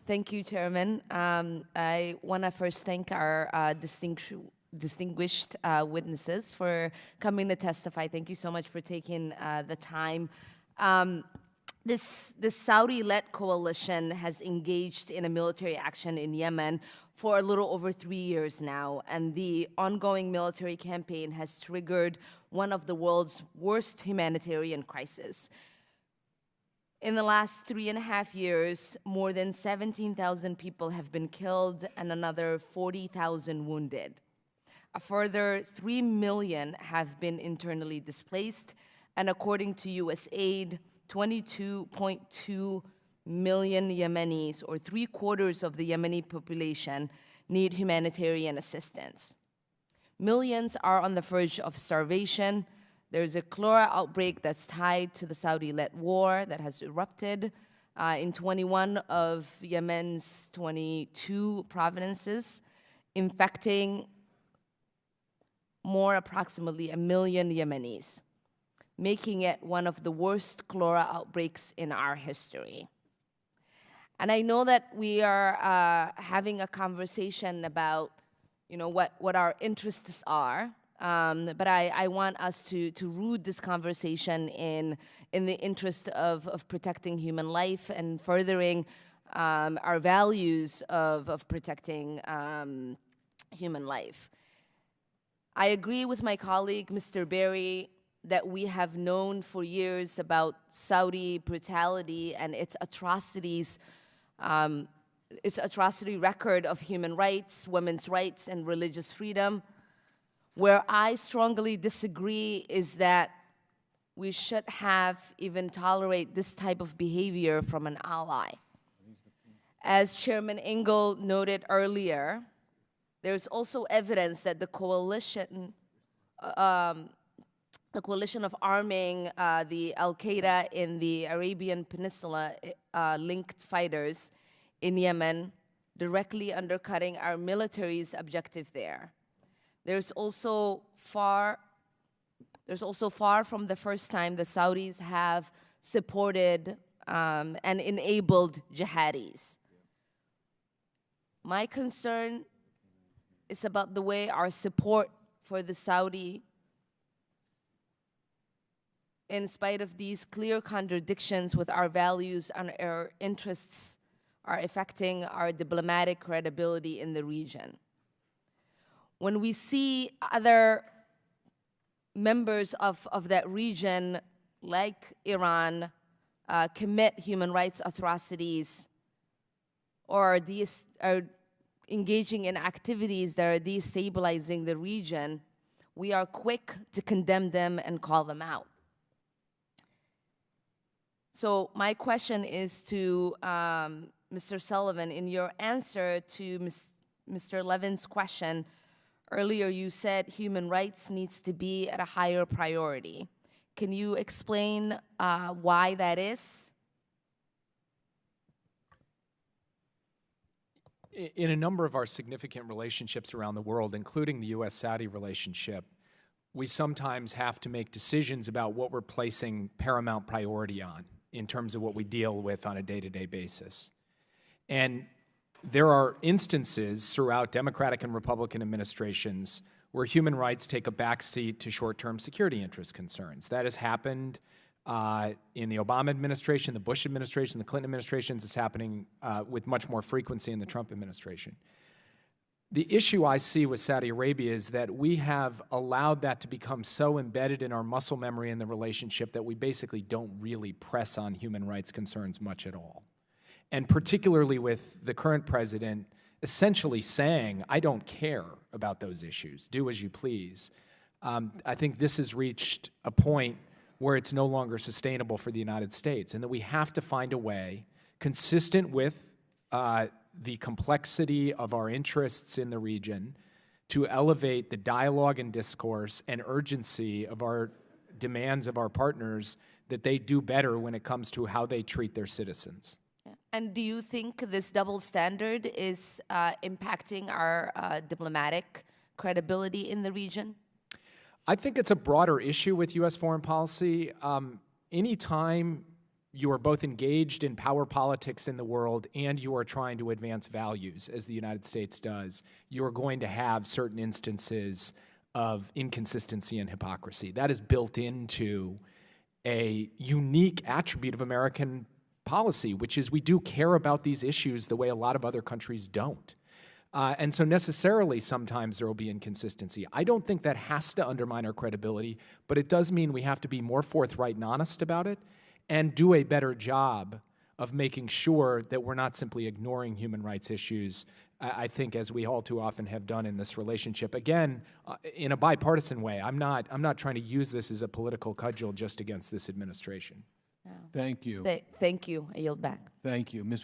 Thank you, Chairman. I want to first thank our distinguished witnesses for coming to testify. Thank you so much for taking the time. This Saudi-led coalition has engaged in a military action in Yemen for a little over 3 years now, and the ongoing military campaign has triggered one of the world's worst humanitarian crises. In the last 3.5 years, more than 17,000 people have been killed and another 40,000 wounded. A further 3 million have been internally displaced, and according to USAID, 22.2 million Yemenis, or 3/4 of the Yemeni population, need humanitarian assistance. Millions are on the verge of starvation. There's a cholera outbreak that's tied to the Saudi-led war that has erupted in 21 of Yemen's 22 provinces, infecting approximately 1 million Yemenis, making it one of the worst cholera outbreaks in our history. And I know that we are having a conversation about, what our interests are, but I want us to root this conversation in the interest of protecting human life and furthering our values of protecting human life. I agree with my colleague, Mr. Berry, that we have known for years about Saudi brutality and its atrocity record of human rights, women's rights, and religious freedom. Where I strongly disagree is that we should have even tolerate this type of behavior from an ally. As Chairman Engel noted earlier, there's also evidence that the coalition of arming the Al-Qaeda in the Arabian Peninsula linked fighters in Yemen, directly undercutting our military's objective there. There's also far from the first time the Saudis have supported and enabled jihadis. My concern is about the way our support for the Saudi, in spite of these clear contradictions with our values and our interests, are affecting our diplomatic credibility in the region. When we see other members of that region, like Iran, commit human rights atrocities or are engaging in activities that are destabilizing the region, we are quick to condemn them and call them out. So my question is to Mr. Sullivan. In your answer to Mr. Levin's question earlier, you said human rights needs to be at a higher priority. Can you explain why that is? In a number of our significant relationships around the world, including the U.S.-Saudi relationship, we sometimes have to make decisions about what we're placing paramount priority on in terms of what we deal with on a day-to-day basis. And there are instances throughout Democratic and Republican administrations where human rights take a backseat to short-term security interest concerns. That has happened in the Obama administration, the Bush administration, the Clinton administrations. It's happening with much more frequency in the Trump administration. The issue I see with Saudi Arabia is that we have allowed that to become so embedded in our muscle memory in the relationship that we basically don't really press on human rights concerns much at all. And particularly with the current president essentially saying, I don't care about those issues, do as you please. I think this has reached a point where it's no longer sustainable for the United States, and that we have to find a way consistent with the complexity of our interests in the region to elevate the dialogue and discourse and urgency of our demands of our partners that they do better when it comes to how they treat their citizens. And do you think this double standard is impacting our diplomatic credibility in the region? I think it's a broader issue with U.S. foreign policy. Anytime you are both engaged in power politics in the world and you are trying to advance values, as the United States does, you are going to have certain instances of inconsistency and hypocrisy. That is built into a unique attribute of American policy, which is we do care about these issues the way a lot of other countries don't. And so necessarily sometimes there will be inconsistency. I don't think that has to undermine our credibility, but it does mean we have to be more forthright and honest about it and do a better job of making sure that we're not simply ignoring human rights issues, I think, as we all too often have done in this relationship. Again, in a bipartisan way. I'm not trying to use this as a political cudgel just against this administration. Thank you. Thank you. I yield back. Thank you. Ms.